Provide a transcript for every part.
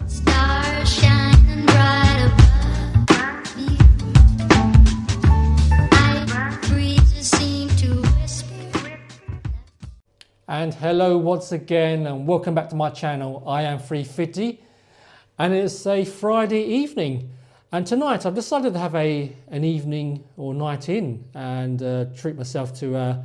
Stars shining bright above me. Night breezes seem to whisper. And hello once again, and welcome back to my channel. I am Free Fitty, and it's a Friday evening. And tonight I've decided to have an evening or night in and treat myself to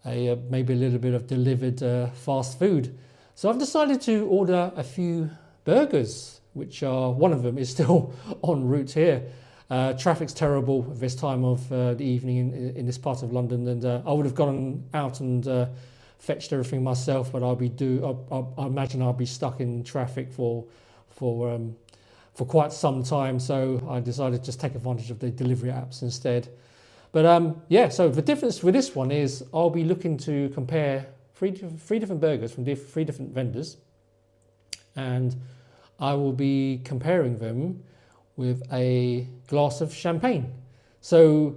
maybe a little bit of delivered fast food. So I've decided to order a few burgers, which are, one of them is still en route here. Traffic's terrible at this time of the evening in this part of London, and I would have gone out and fetched everything myself, but I imagine I'll be stuck in traffic for quite some time. So I decided to just take advantage of the delivery apps instead. But yeah, so the difference with this one is I'll be looking to compare three different burgers from three different vendors, and I will be comparing them with a glass of champagne. So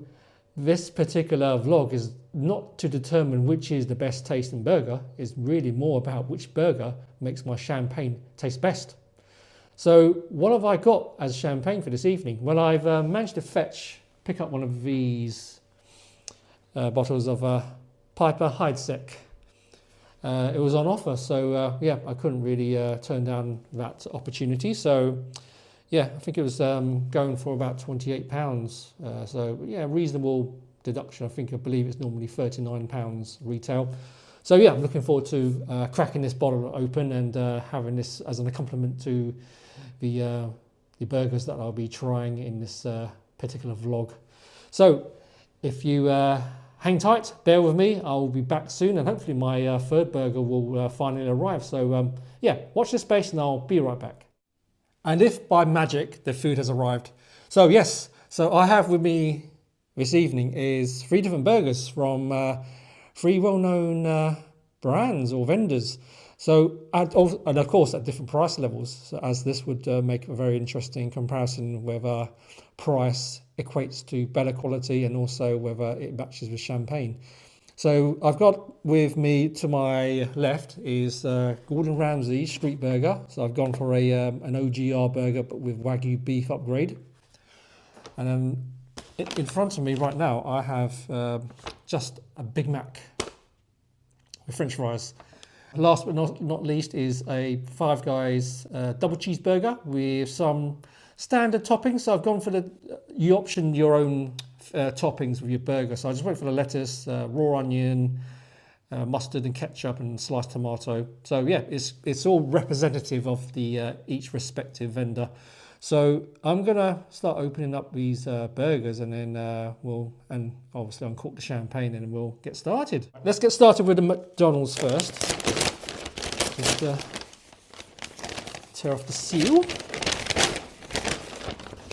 this particular vlog is not to determine which is the best tasting burger. It's really more about which burger makes my champagne taste best. So what have I got as champagne for this evening? Well, I've managed to pick up one of these bottles of Piper Heidsieck. It was on offer, so yeah, I couldn't really turn down that opportunity. So yeah, I think it was going for about £28. So yeah, reasonable deduction. I believe it's normally £39 retail. So yeah, I'm looking forward to cracking this bottle open and having this as an accompaniment to the burgers that I'll be trying in this particular vlog. So if you hang tight, bear with me, I'll be back soon, and hopefully my third burger will finally arrive. So yeah, watch this space and I'll be right back. And if by magic the food has arrived. So yes, so I have with me this evening is three different burgers from three well-known brands or vendors. So, and of course at different price levels, so as this would make a very interesting comparison whether price equates to better quality and also whether it matches with champagne. So I've got with me to my left is Gordon Ramsay street burger. So I've gone for an OGR burger but with Wagyu beef upgrade. And in front of me right now I have just a Big Mac with French fries. Last but not least is a Five Guys double cheeseburger with some standard toppings. So I've gone for you option your own toppings with your burger. So I just went for the lettuce, raw onion, mustard and ketchup and sliced tomato. So yeah, it's all representative of the each respective vendor. So I'm gonna start opening up these burgers, and then and obviously uncork the champagne, and then we'll get started. Let's get started with the McDonald's first. Just tear off the seal.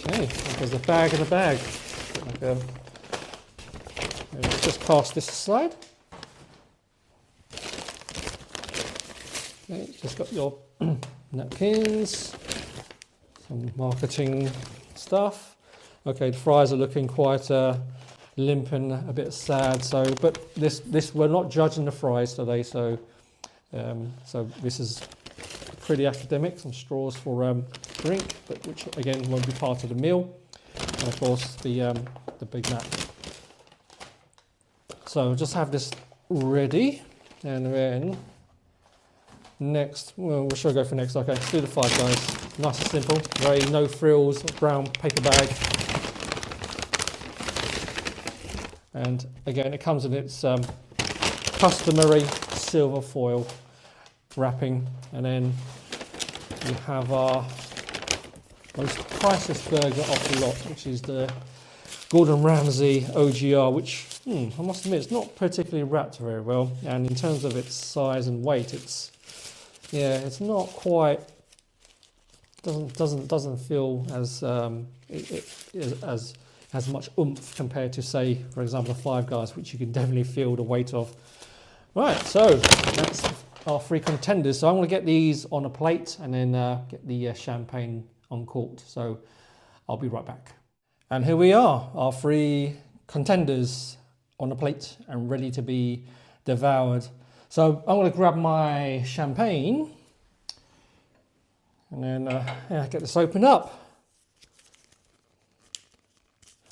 Okay, there's a bag in a bag. Let's just pass this aside. Okay, just got your napkins, some marketing stuff. Okay, the fries are looking quite limp and a bit sad. So, but this we're not judging the fries today. So this is pretty academic. Some straws for drink, but which again won't be part of the meal. And of course the Big Mac. So just have this ready, and then next, well, what should I go for next? Okay, let's do the Five Guys. Nice and simple, very no frills, brown paper bag. And again, it comes in its customary silver foil wrapping, and then we have our most priceless burger off the lot, which is the Gordon Ramsay OGR, which I must admit it's not particularly wrapped very well, and in terms of its size and weight, it's not quite, doesn't feel as much oomph compared to, say, for example, the Five Guys, which you can definitely feel the weight of. Right, so that's our three contenders. So I'm going to get these on a plate and then get the champagne uncorked. So I'll be right back. And here we are, our three contenders on a plate and ready to be devoured. So I'm going to grab my champagne And then yeah, get this open up.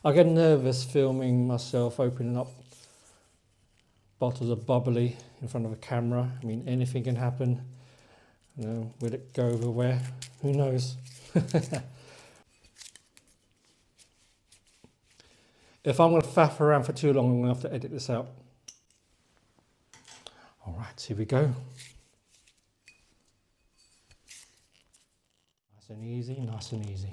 I get nervous filming myself opening up bottles of bubbly in front of a camera. I mean, anything can happen. You know, will it go everywhere? Who knows? If I'm going to faff around for too long, I'm going to have to edit this out. All right, here we go. Nice and easy, nice and easy.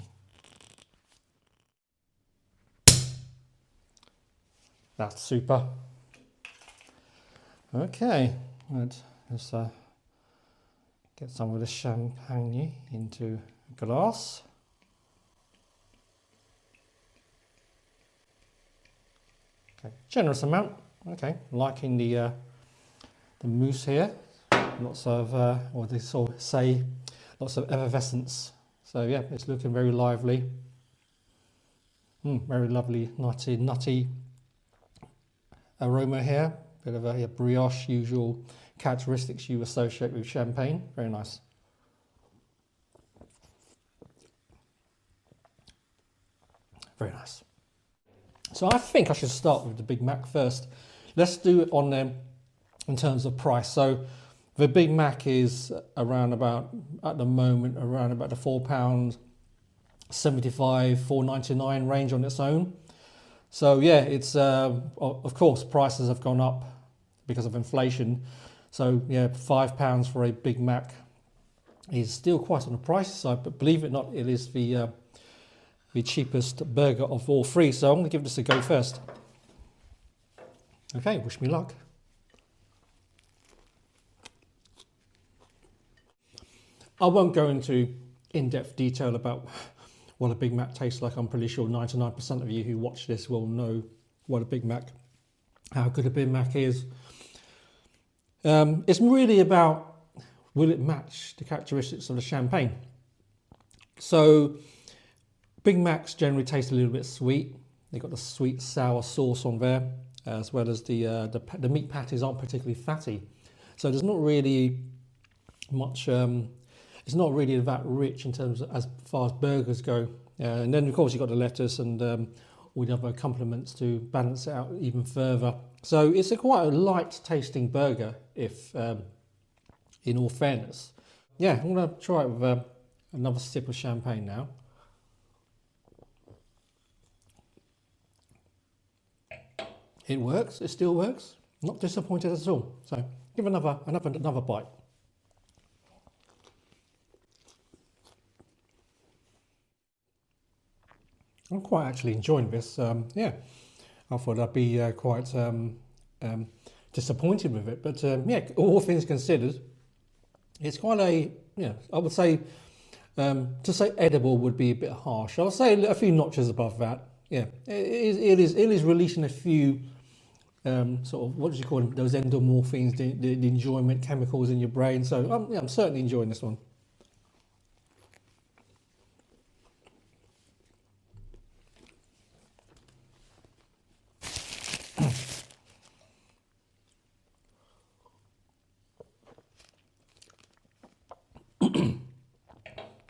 That's super. Okay, let's get some of the champagne into a glass. Okay, generous amount. Okay, liking the mousse here. Lots of, or they sort of say, lots of effervescence. So yeah, it's looking very lively. Very lovely, nutty aroma here. Bit of a brioche, usual characteristics you associate with champagne. Very nice. Very nice. So I think I should start with the Big Mac first. Let's do it on them in terms of price. So the Big Mac is around about, at the moment, around about the £4.75, £4.99 range on its own. So yeah, it's of course prices have gone up because of inflation. So yeah, £5 for a Big Mac is still quite on the pricey side, but believe it or not, it is the cheapest burger of all three. So I'm going to give this a go first. Okay, wish me luck. I won't go into in-depth detail about what a Big Mac tastes like. I'm pretty sure 99% of you who watch this will know what a Big Mac, how good a Big Mac is. It's really about, will it match the characteristics of the champagne? So Big Macs generally taste a little bit sweet. They've got the sweet sour sauce on there, as well as the meat patties aren't particularly fatty. So there's not really much, it's not really that rich in terms of as far as burgers go. And then of course you've got the lettuce and all the other accompaniments to balance it out even further. So it's quite a light tasting burger, if in all fairness. Yeah, I'm going to try it with another sip of champagne now. It works, it still works. Not disappointed at all. So give another bite. I'm quite actually enjoying this. Yeah, I thought I'd be quite disappointed with it, but yeah, all things considered, it's quite a, yeah, I would say, to say edible would be a bit harsh. I'll say a few notches above that. Yeah, it is releasing a few sort of, what do you call them, those endomorphines, the enjoyment chemicals in your brain. So yeah, I'm certainly enjoying this one.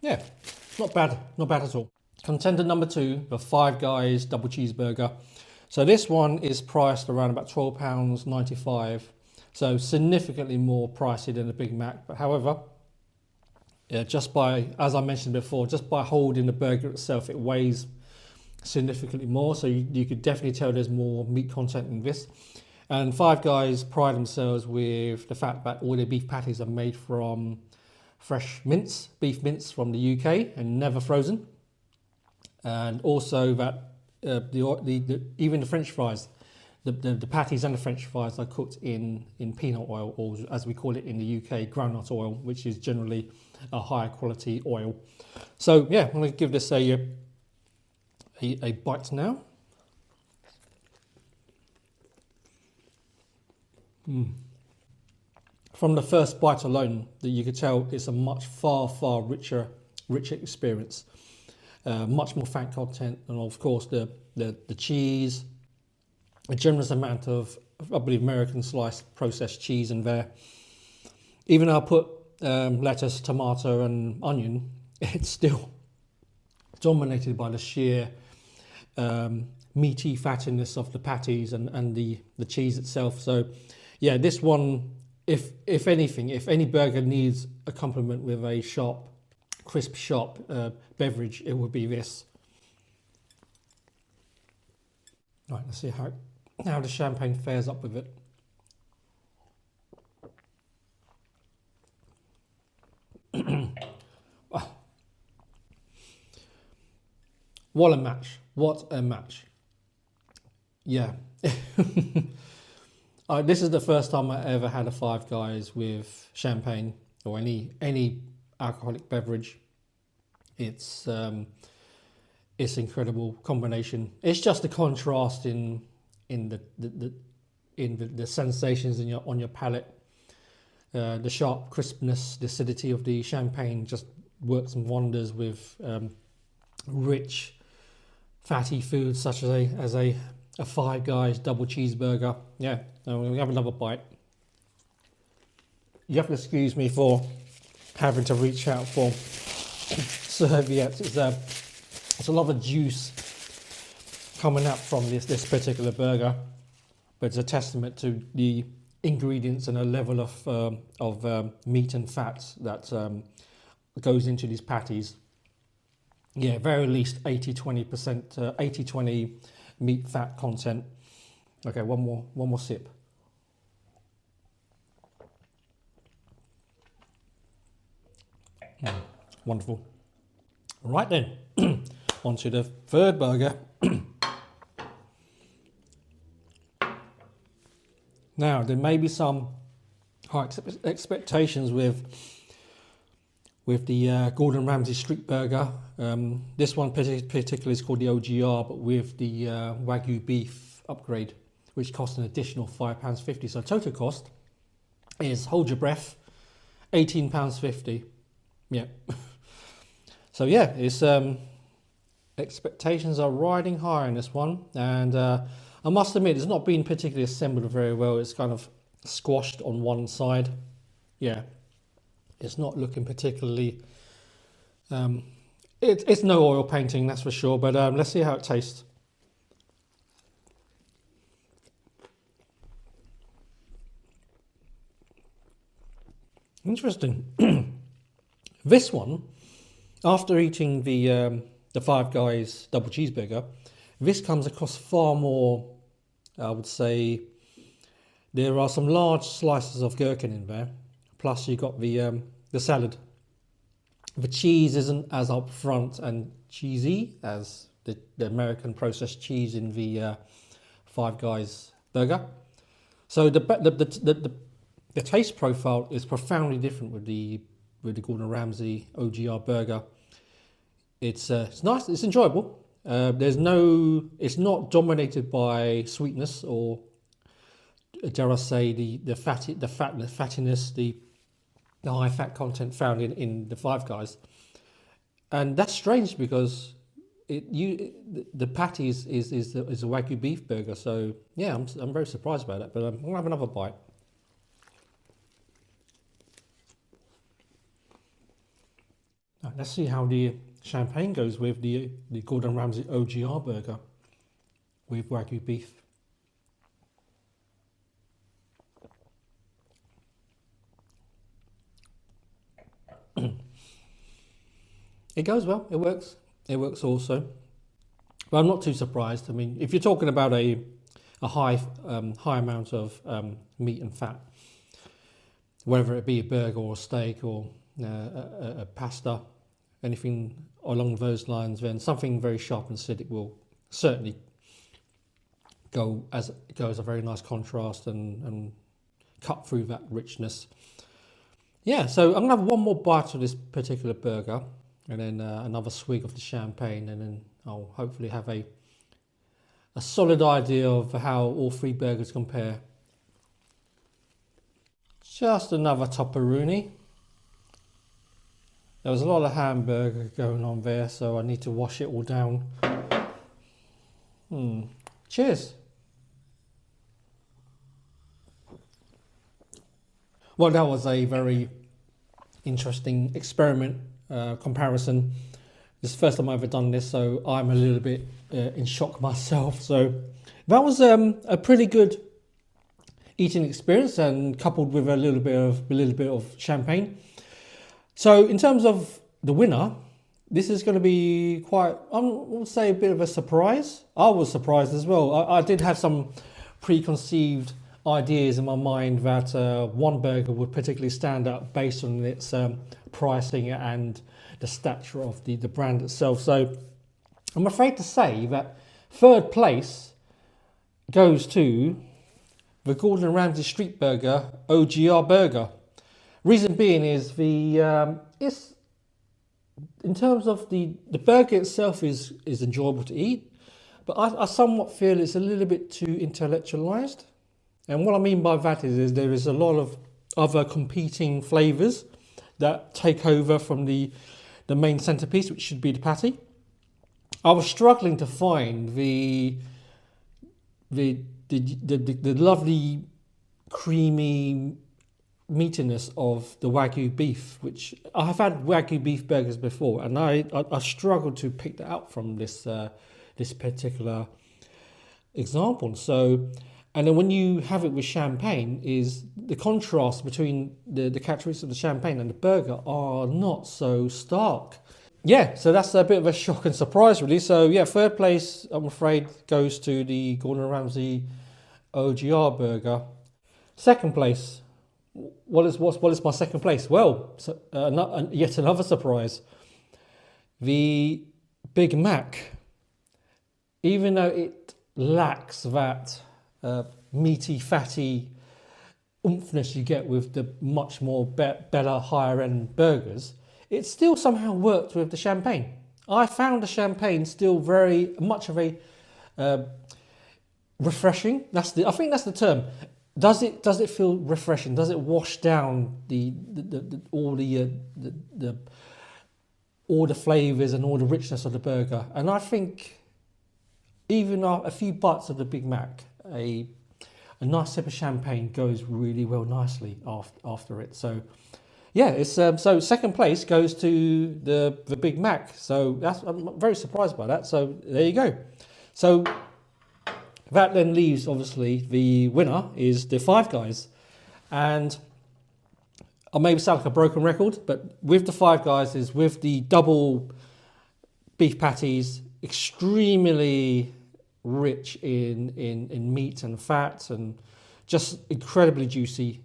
Yeah, not bad at all. Contender number 2, the Five Guys double cheeseburger. So this one is priced around about £12.95, so significantly more pricey than the Big Mac. But however, yeah, just by, as I mentioned before, just by holding the burger itself, it weighs significantly more. So you could definitely tell there's more meat content in this. And Five Guys pride themselves with the fact that all their beef patties are made from fresh mince, beef mince from the UK and never frozen. And also that even the French fries, the patties and the French fries are cooked in peanut oil, or as we call it in the UK, groundnut oil, which is generally a higher quality oil. So yeah, I'm going to give this a bite now. From the first bite alone, that you could tell it's a much far richer experience. Much more fat content, and of course the cheese, a generous amount of, I believe, American sliced processed cheese in there. Even though I put lettuce, tomato and onion, it's still dominated by the sheer meaty fattiness of the patties and the cheese itself. So yeah, this one, if anything, if any burger needs a compliment with a sharp, crisp, sharp beverage, it would be this. Right, let's see how the champagne fares up with it. What a match. What a match. Yeah. This is the first time I ever had a Five Guys with champagne or any alcoholic beverage. It's incredible combination. It's just the contrast in the sensations on your palate. The sharp crispness, the acidity of the champagne just works wonders with rich, fatty foods such as a Five Guys double cheeseburger. Yeah, I'm gonna have another bite. You have to excuse me for having to reach out for serviettes. It's a lot of juice coming up from this particular burger, but it's a testament to the ingredients and a level of meat and fat that goes into these patties. Yeah, very least 80-20%, 80-20 meat fat content. Okay, one more sip. Wonderful. Right then, on to the third burger. Now, there may be some high expectations with the Gordon Ramsay street burger. This one particularly is called the OGR, but with the Wagyu beef upgrade, which costs an additional £5.50. So total cost is, hold your breath, £18.50. Yeah. So yeah, it's expectations are riding high on this one, and I must admit it's not been particularly assembled very well. It's kind of squashed on one side. Yeah, it's not looking particularly. It's no oil painting, that's for sure. But let's see how it tastes. Interesting. This one, after eating the Five Guys double cheeseburger, this comes across far more. I would say there are some large slices of gherkin in there. Plus, you got the salad. The cheese isn't as upfront and cheesy as the American processed cheese in the Five Guys burger. So the taste profile is profoundly different with the Gordon Ramsay OGR burger. It's nice. It's enjoyable. It's not dominated by sweetness or, dare I say, the fattiness, the high fat content found in the Five Guys, and that's strange because the patty is a Wagyu beef burger. So yeah, I'm very surprised by that. But I'm gonna have another bite. Right, let's see how the champagne goes with the Gordon Ramsay OGR burger with Wagyu beef. It goes well. It works. It works also. But I'm not too surprised. I mean, if you're talking about a high amount of meat and fat, whether it be a burger or a steak or a pasta, anything along those lines, then something very sharp and acidic will certainly go as a very nice contrast and cut through that richness. Yeah, so I'm gonna have one more bite of this particular burger, and then another swig of the champagne, and then I'll hopefully have a solid idea of how all three burgers compare. Just another topperoonie. There was a lot of hamburger going on there, so I need to wash it all down. Cheers. Well, that was a very interesting experiment comparison. This is the first time I've ever done this, so I'm a little bit in shock myself. So that was a pretty good eating experience, and coupled with a little bit of champagne. So in terms of the winner, this is going to be quite, I would say, a bit of a surprise. I was surprised as well. I did have some preconceived ideas in my mind that one burger would particularly stand out based on its pricing and the stature of the brand itself. So I'm afraid to say that third place goes to the Gordon Ramsay Street Burger OGR Burger. Reason being is it's, in terms of the burger itself is enjoyable to eat, but I somewhat feel it's a little bit too intellectualized. And what I mean by that is there is a lot of other competing flavors that take over from the main centerpiece, which should be the patty. I was struggling to find the lovely creamy meatiness of the Wagyu beef, which I have had Wagyu beef burgers before, and I struggled to pick that out from this particular example. So, and then when you have it with champagne, is the contrast between the characteristics of the champagne and the burger are not so stark. Yeah, so that's a bit of a shock and surprise, really. So yeah, third place, I'm afraid, goes to the Gordon Ramsay OGR burger. Second place, what is my second place? Well, so, yet another surprise. The Big Mac, even though it lacks that meaty, fatty oomphness you get with the much more better, higher end burgers, it still somehow worked with the champagne. I found the champagne still very much of a refreshing. I think that's the term. Does it feel refreshing? Does it wash down all the flavors and all the richness of the burger? And I think even a few bites of the Big Mac, a nice sip of champagne goes really well nicely after it. So yeah, it's so second place goes to the Big Mac. So I'm very surprised by that. So there you go. So that then leaves, obviously, the winner is the Five Guys. And I may sound like a broken record, but with the Five Guys is with the double beef patties, extremely rich in meat and fat, and just incredibly juicy,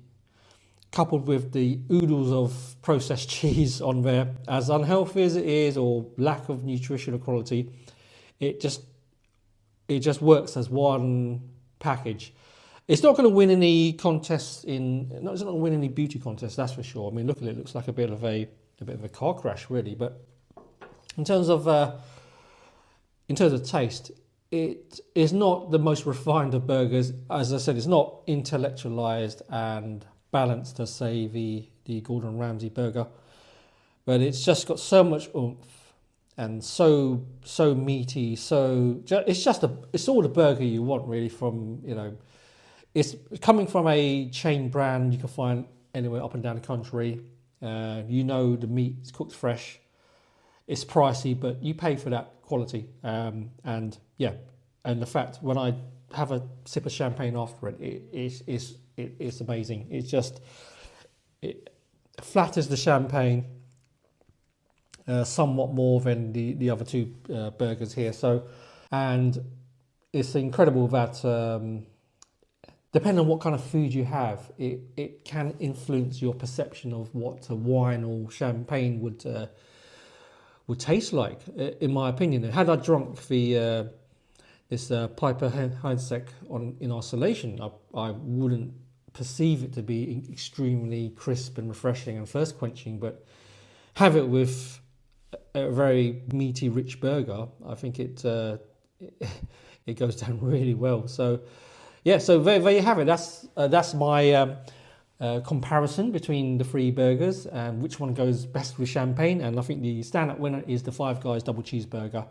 coupled with the oodles of processed cheese on there. As unhealthy as it is, or lack of nutritional quality, it just works as one package. It's not going to win any contests it's not going to win any beauty contests, that's for sure. I mean, look at it; it looks like a bit of a car crash, really. But in terms of taste, it is not the most refined of burgers. As I said, it's not intellectualized and balanced as, say, the Gordon Ramsay burger, but it's just got so much oomph and so meaty. So it's all the burger you want, really. From, it's coming from a chain brand you can find anywhere up and down the country. The meat is cooked fresh. It's pricey, but you pay for that quality. And the fact when I have a sip of champagne after it's amazing. It flatters the champagne somewhat more than the other two burgers here. So, and it's incredible that depending on what kind of food you have, it can influence your perception of what a wine or champagne would taste like. In my opinion, had I drunk this Piper Heidsieck in isolation, I wouldn't perceive it to be extremely crisp and refreshing and thirst quenching, but have it with a very meaty, rich burger, I think it goes down really well. So yeah, so there you have it. That's my comparison between the three burgers and which one goes best with champagne. And I think the standout winner is the Five Guys double cheeseburger.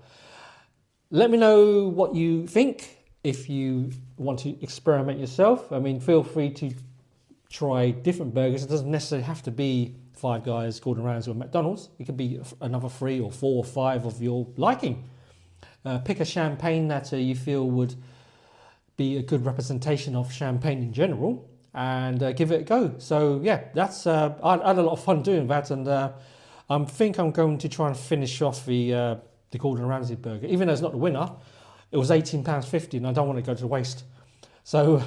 Let me know what you think. If you want to experiment yourself, I mean, feel free to try different burgers. It doesn't necessarily have to be Five Guys, Gordon Ramsay or McDonald's. It could be another 3 or 4 or 5 of your liking. Pick a champagne that you feel would be a good representation of champagne in general, and give it a go. So yeah, that's I had a lot of fun doing that, and I think I'm going to try and finish off the Gordon Ramsay burger. Even though it's not the winner, it was £18.50 and I don't want to go to waste. So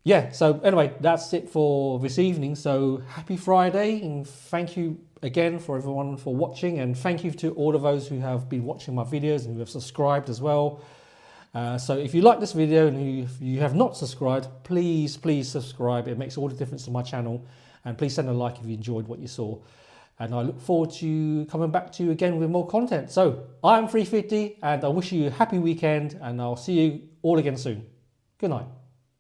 yeah, so anyway, that's it for this evening. So happy Friday, and thank you again for everyone for watching, and thank you to all of those who have been watching my videos and who have subscribed as well. So if you like this video and if you have not subscribed, please subscribe. It makes all the difference to my channel, and please send a like if you enjoyed what you saw. And I look forward to coming back to you again with more content. So I'm 350, and I wish you a happy weekend, and I'll see you all again soon. Good night.